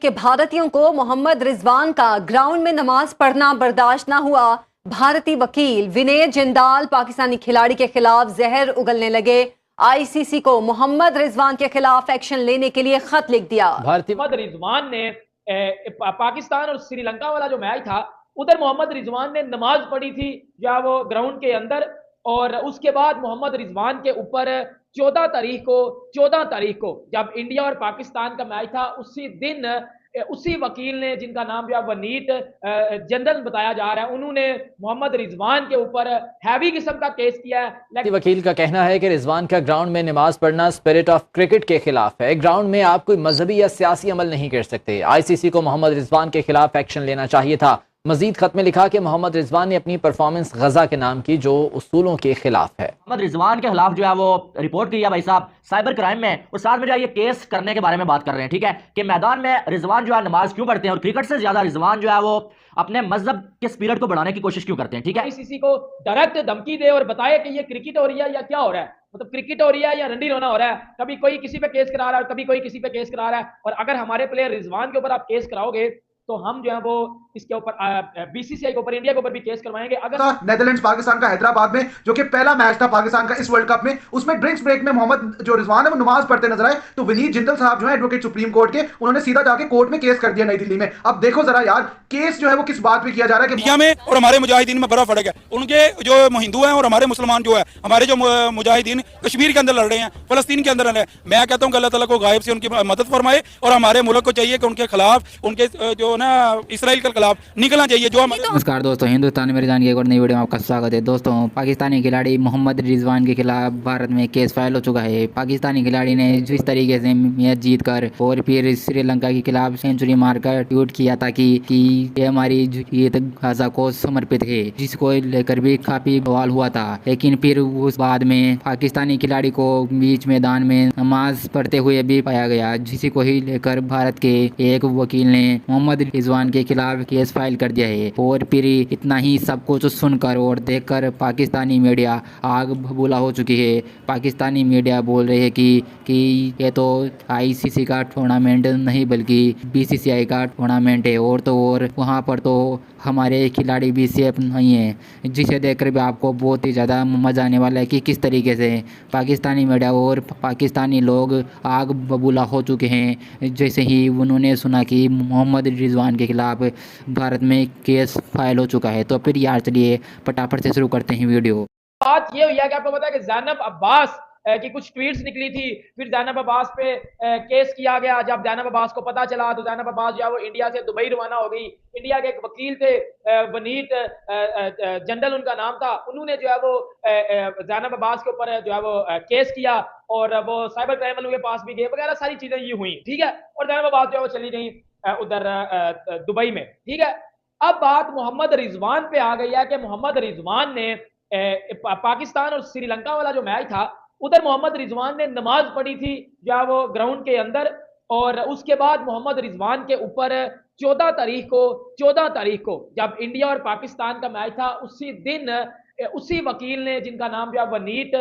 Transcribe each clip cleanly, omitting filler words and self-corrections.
कि भारतीयों को मोहम्मद रिजवान का ग्राउंड में नमाज पढ़ना बर्दाश्त न हुआ। भारतीय वकील विनय जिंदाल पाकिस्तानी खिलाड़ी के खिलाफ जहर उगलने लगे। आईसीसी को मोहम्मद रिजवान के खिलाफ एक्शन लेने के लिए खत लिख दिया। मोहम्मद रिजवान ने पाकिस्तान और श्रीलंका वाला जो मैच था, उधर मोहम्मद रिजवान ने नमाज पढ़ी थी या वो ग्राउंड के अंदर, और उसके बाद मोहम्मद रिजवान के ऊपर 14 तारीख को जब इंडिया और पाकिस्तान का मैच था, उसी दिन उसी वकील ने, जिनका नाम जो है वनीत जनरल बताया जा रहा है, उन्होंने मोहम्मद रिजवान के ऊपर हैवी किस्म का केस किया है। वकील का कहना है कि रिजवान का ग्राउंड में नमाज पढ़ना स्पिरिट ऑफ क्रिकेट के खिलाफ है। ग्राउंड में आप कोई मजहबी या सियासी अमल नहीं कर सकते। आईसीसी को मोहम्मद रिजवान के खिलाफ एक्शन लेना चाहिए था। मजीद खत में लिखा कि मोहम्मद रिजवान ने अपनी परफॉर्मेंस गजा के नाम की, जो उसूलों के खिलाफ है। मोहम्मद रिजवान के खिलाफ जो है वो रिपोर्ट की है भाई साहब साइबर क्राइम में, और साथ में जो है ये केस करने के बारे में बात कर रहे हैं। ठीक है कि मैदान में रिजवान जो है नमाज क्यों पढ़ते हैं, और क्रिकेट से ज्यादा रिजवान जो है वो अपने मजहब के स्पिरिट को बढ़ाने की कोशिश क्यों करते हैं। ठीक है, आईसीसी को डायरेक्ट धमकी दे और बताए कि ये क्रिकेट हो रही है या क्या हो रहा है, मतलब क्रिकेट हो रही है या रंडी रोना हो रहा है। कभी कोई किसी पे केस करा रहा है, कभी कोई किसी पे केस करा रहा है, और अगर हमारे प्लेयर रिजवान के ऊपर आप केस कराओगे तो हम जो है वो इसके ऊपर बीसीसीआई के ऊपर, इंडिया के ऊपर भी केस करवाएंगे। अगर नेदरलैंड्स पाकिस्तान का हैदराबाद में, जो कि पहला मैच था पाकिस्तान का इस वर्ल्ड कप में, उसमें ड्रिंक्स ब्रेक में मोहम्मद जो रिजवान है वो नमाज पढ़ते नजर आए, तो विनीत जिंदल साहब जो है एडवोकेट सुप्रीम कोर्ट के, उन्होंने सीधा जाके कोर्ट में केस कर दिया नई दिल्ली में। अब देखो जरा यार, केस जो है वो किस बात पे किया जा रहा है कि इंडिया में और हमारे मुजाहिदीन में बड़ा फर्क है। उनके जो हिंदू हैं और हमारे मुसलमान जो है, हमारे जो मुजाहिदीन कश्मीर के अंदर लड़ रहे हैं, फलस्तीन के अंदर लड़ रहे हैं। मैं कहता हूँ कि अल्लाह ताला को गायब से उनकी मदद फरमाए, और हमारे मुल्क को चाहिए कि उनके खिलाफ, उनके जो ना इसराइल के खिलाफ निकलना चाहिए। जो नमस्कार दोस्तों, हिंदुस्तान में रिजान की एक और नई वीडियो में आपका स्वागत है। दोस्तों, पाकिस्तानी खिलाड़ी मोहम्मद रिजवान के खिलाफ भारत में केस फाइल हो चुका है। पाकिस्तानी खिलाड़ी ने जिस तरीके से मैच जीतकर और फिर श्रीलंका के खिलाफ सेंचुरी मारकर ट्वीट किया था कि ये हमारी जीत गाजा को समर्पित है, जिसको लेकर भी काफी बवाल हुआ था। लेकिन फिर उस बाद में पाकिस्तानी खिलाड़ी को बीच मैदान में नमाज पढ़ते हुए भी पाया गया, जिसी को ही लेकर भारत के एक वकील ने मोहम्मद रिजवान के खिलाफ केस फाइल कर दिया है। और फिर इतना ही सब कुछ सुनकर और देखकर पाकिस्तानी मीडिया आग बबूला हो चुकी है। पाकिस्तानी मीडिया बोल रहे हैं कि ये तो आईसीसी का टूर्नामेंट नहीं बल्कि बीसीसीआई का टूर्नामेंट है, और तो और वहाँ पर तो हमारे खिलाड़ी भी सेफ नहीं हैं, जिसे देखकर भी आपको बहुत ही ज़्यादा मज़ा आने वाला है कि किस तरीके से पाकिस्तानी मीडिया और पाकिस्तानी लोग आग बबूला हो चुके हैं जैसे ही उन्होंने सुना कि मोहम्मद रिजवान के खिलाफ भारत में केस फाइल हो चुका है। तो फिर यार चलिए फटाफट से शुरू करते हैं वीडियो। बात ये हुई है कि आपको पता है कि ज़ैनब अब्बास की कुछ ट्वीट्स निकली थी, फिर ज़ैनब अब्बास पे केस किया गया। जब ज़ैनब अब्बास को पता चला तो ज़ैनब अब्बास जो है वो इंडिया से दुबई रवाना हो गई। इंडिया के एक वकील थे, वनीत जनरल उनका नाम था, उन्होंने जो है वो ज़ैनब अब्बास के ऊपर जो है वो केस किया, और वो साइबर क्राइम के पास भी गए वगैरह सारी चीजें ये हुई। ठीक है, और ज़ैनब अब्बास जो है वो चली गई उधर दुबई में। ठीक है, अब बात मोहम्मद रिजवान पे आ गई है कि मोहम्मद रिजवान ने पाकिस्तान और श्रीलंका वाला जो मैच था, उधर मोहम्मद रिजवान ने नमाज पढ़ी थी जो वो ग्राउंड के अंदर, और उसके बाद मोहम्मद रिजवान के ऊपर 14 तारीख को जब इंडिया और पाकिस्तान का मैच था, उसी दिन उसी वकील ने, जिनका नाम जो है वनीत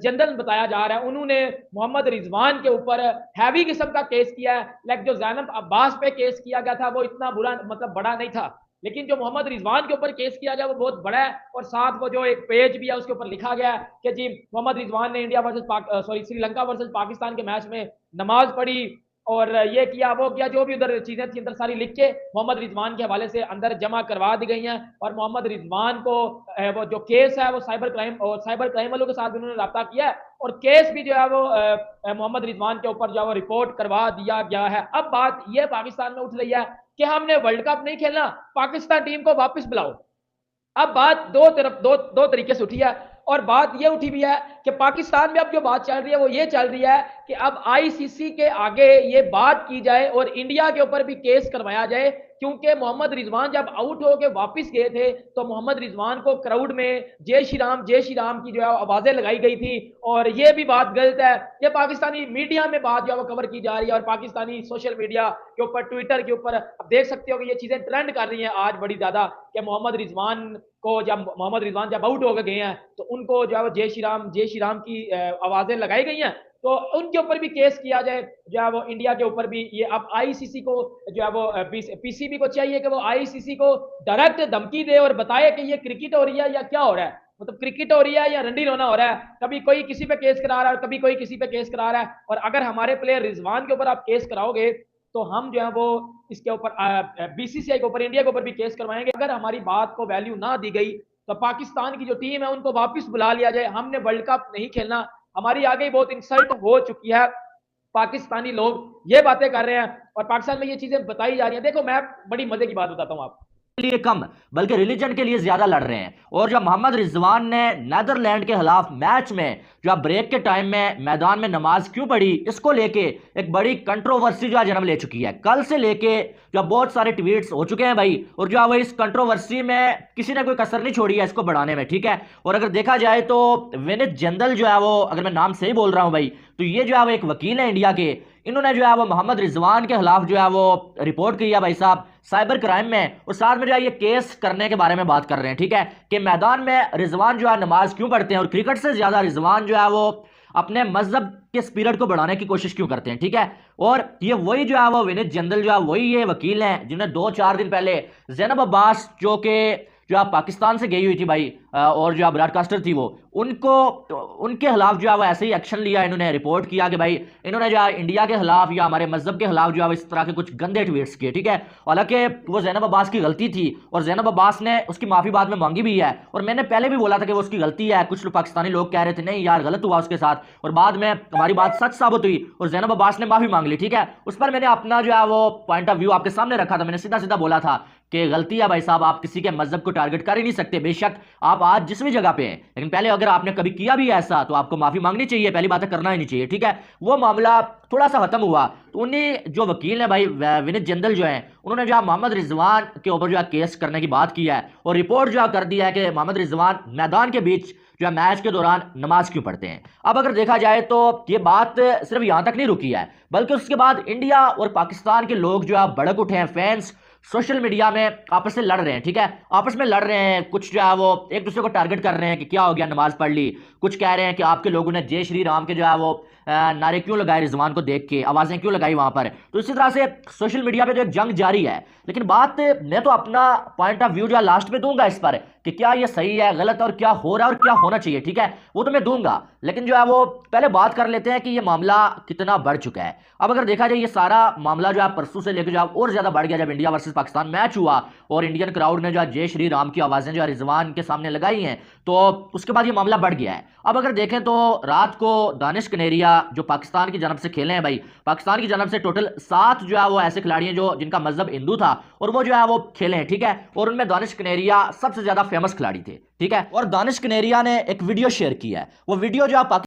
जनरल बताया जा रहा है, उन्होंने मोहम्मद रिजवान के ऊपर हैवी किस्म का केस किया है। लेकिन जो ज़ैनब अब्बास पे केस किया गया था वो इतना बुरा, मतलब बड़ा नहीं था, लेकिन जो मोहम्मद रिजवान के ऊपर केस किया गया वो बहुत बड़ा है। और साथ वो जो एक पेज भी है उसके ऊपर लिखा गया है कि जी मोहम्मद रिजवान ने India versus Sri Lanka versus Pakistan के मैच में नमाज पढ़ी और ये किया वो किया, जो भी उधर चीजें थी अंदर सारी लिख के मोहम्मद रिजवान के हवाले से अंदर जमा करवा दी गई हैं। और मोहम्मद रिजवान को वो जो केस है वो साइबर क्राइम वालों के साथ भी उन्होंने रब्ता किया है, और केस भी जो है वो मोहम्मद रिजवान के ऊपर जो है वो रिपोर्ट करवा दिया गया है। अब बात ये पाकिस्तान में उठ रही है कि हमने वर्ल्ड कप नहीं खेलना, पाकिस्तान टीम को वापस बुलाओ। अब बात दो तरीके से उठी है, और बात ये उठी भी है कि पाकिस्तान में अब जो बात चल रही है वो ये चल रही है कि अब आईसीसी के आगे ये बात की जाए और इंडिया के ऊपर भी केस करवाया जाए, क्योंकि मोहम्मद रिजवान जब आउट होकर वापस गए थे तो मोहम्मद रिजवान को क्राउड में जय श्री राम की जो है आवाजें लगाई गई थी, और ये भी बात गलत है। ये पाकिस्तानी मीडिया में बात जो है वो कवर की जा रही है, और पाकिस्तानी सोशल मीडिया के ऊपर, ट्विटर के ऊपर अब देख सकते हो कि ये चीजें ट्रेंड कर रही हैं आज बड़ी ज्यादा, कि मोहम्मद रिजवान जब आउट होकर गए हैं तो उनको जो है जय श्री राम की आवाजें लगाई गई हैं। तो उनके ऊपर भी केस किया जाए, जो है वो इंडिया के ऊपर भी। ये अब आईसीसी को जो है वो पीसीबी को चाहिए कि वो आईसीसी को डायरेक्ट धमकी दे और बताए कि ये क्रिकेट हो रही है या क्या हो रहा है, मतलब क्रिकेट हो रही है या रंडी रोना हो रहा है। कभी कोई किसी पे केस करा रहा है, कभी कोई किसी पे केस करा रहा है। और अगर हमारे प्लेयर रिजवान के ऊपर आप केस कराओगे तो हम जो है वो इसके ऊपर बीसीसीआई के ऊपर, इंडिया के ऊपर भी केस करवाएंगे। अगर हमारी बात को वैल्यू ना दी गई तो पाकिस्तान की जो टीम है उनको वापस बुला लिया जाए। हमने वर्ल्ड कप नहीं खेलना, हमारी आगे बहुत इंसल्ट हो चुकी है। पाकिस्तानी लोग ये बातें कर रहे हैं और पाकिस्तान में ये चीजें बताई जा रही हैं। देखो मैं बड़ी मजे की बात बताता हूँ आपको, लिए कम बल्कि रिलीजन के लिए ज्यादा लड़ रहे हैं। और जब मोहम्मद रिजवान ने नीदरलैंड के खिलाफ मैच में जो ब्रेक के टाइम में मैदान में नमाज क्यों पढ़ी, इसको लेके एक बड़ी कंट्रोवर्सी जो जन्म ले चुकी है। कल से लेके जो बहुत सारे ट्वीट्स हो चुके हैं भाई, और जो है इस कंट्रोवर्सी में किसी ने कोई कसर नहीं छोड़ी है इसको बढ़ाने में, ठीक है। और अगर देखा जाए तो विनीत जिंदल जो है वो, अगर मैं नाम सही बोल रहा हूं भाई, तो ये जो है वो एक वकील है इंडिया के। इन्होंने जो है वो मोहम्मद रिजवान के खिलाफ जो है वो रिपोर्ट की है भाई साहब साइबर क्राइम में, और साथ में जो है ये केस करने के बारे में बात कर रहे हैं, ठीक है, कि मैदान में रिजवान जो है नमाज क्यों पढ़ते हैं और क्रिकेट से ज्यादा रिजवान जो है वो अपने मजहब के स्पिरिट को बढ़ाने की कोशिश क्यों करते हैं, ठीक है। और ये वही जो है वो विनीत जिंदल जो है वही ये वकील हैं जिन्हें 2-4 दिन पहले ज़ैनब अब्बास जो कि जो आप पाकिस्तान से गई हुई थी भाई, और जो ब्रॉडकास्टर थी वो, उनके खिलाफ जो है वो ऐसे ही एक्शन लिया। इन्होंने रिपोर्ट किया कि भाई इन्होंने जो है इंडिया के खिलाफ या हमारे मजहब के खिलाफ जो है इस तरह के कुछ गंदे ट्वीट्स किए, ठीक है। हालांकि वो ज़ैनब अब्बास की गलती थी और ज़ैनब अब्बास ने उसकी माफ़ी बाद में मांगी भी है। और मैंने पहले भी बोला था कि वो उसकी गलती है। कुछ लोग पाकिस्तानी लोग कह रहे थे नहीं यार गलत हुआ उसके साथ, और बाद में हमारी बात सच साबित हुई और ज़ैनब अब्बास ने माफ़ी मांग ली, ठीक है। उस पर मैंने अपना जो है वो पॉइंट ऑफ व्यू आपके सामने रखा था। मैंने सीधा सीधा बोला था कि गलती है भाई साहब, आप किसी के मजहब को टारगेट कर ही नहीं सकते, बेशक आप आज जिस भी जगह पे हैं, लेकिन पहले अगर आपने कभी किया भी ऐसा तो आपको माफी मांगनी चाहिए, पहली बात है करना ही नहीं चाहिए, ठीक है। वो मामला थोड़ा सा खत्म हुआ तो उन्हीं जो वकील है भाई विनीत जिंदल जो है, उन्होंने जो है मोहम्मद रिजवान के ऊपर जो है केस करने की बात की है और रिपोर्ट जो है कर दिया है कि मोहम्मद रिजवान मैदान के बीच जो है मैच के दौरान नमाज क्यों पढ़ते हैं। अब अगर देखा जाए तो ये बात सिर्फ यहां तक नहीं रुकी है, बल्कि उसके बाद इंडिया और पाकिस्तान के लोग जो है भड़क उठे हैं, फैंस सोशल मीडिया में आपस में लड़ रहे हैं, ठीक है, आपस में लड़ रहे हैं। कुछ जो है वो एक दूसरे को टारगेट कर रहे हैं कि क्या हो गया नमाज पढ़ ली, कुछ कह रहे हैं कि आपके लोगों ने जय श्री राम के जो है वो नारे क्यों लगाए, रिजवान को देख के आवाजें क्यों लगाई वहां पर। तो इसी तरह से सोशल मीडिया पे जो एक जंग जारी है। लेकिन बात मैं तो अपना पॉइंट ऑफ व्यू जो है लास्ट में दूंगा इस पर कि क्या ये सही है गलत और क्या हो रहा है और क्या होना चाहिए, ठीक है, वो तो मैं दूंगा। लेकिन जो है वो पहले बात कर लेते हैं कि ये मामला कितना बढ़ चुका है। अब अगर देखा जाए ये सारा मामला जो है परसों से लेकर जो है और ज्यादा बढ़ गया जब इंडिया वर्सेस पाकिस्तान मैच हुआ और इंडियन क्राउड ने जो है जय श्री राम की आवाजें जो है रिजवान के सामने लगाई हैं, तो उसके बाद ये मामला बढ़ गया है। अब अगर देखें तो रात को दानिश कनेरिया जो पाकिस्तान की जानब से खेले हैं भाई, पाकिस्तान की जानब से टोटल 7 जो है वो ऐसे खिलाड़ी हैं जो जिनका मजहब हिंदू था और वो जो है वो खेले हैं, ठीक है। और उनमें दानिश कनेरिया सबसे ज्यादा फेमस खिलाड़ी थे, ठीक है। और दानिश कनेरिया ने एक वीडियो शेयर की है, वो वीडियो जो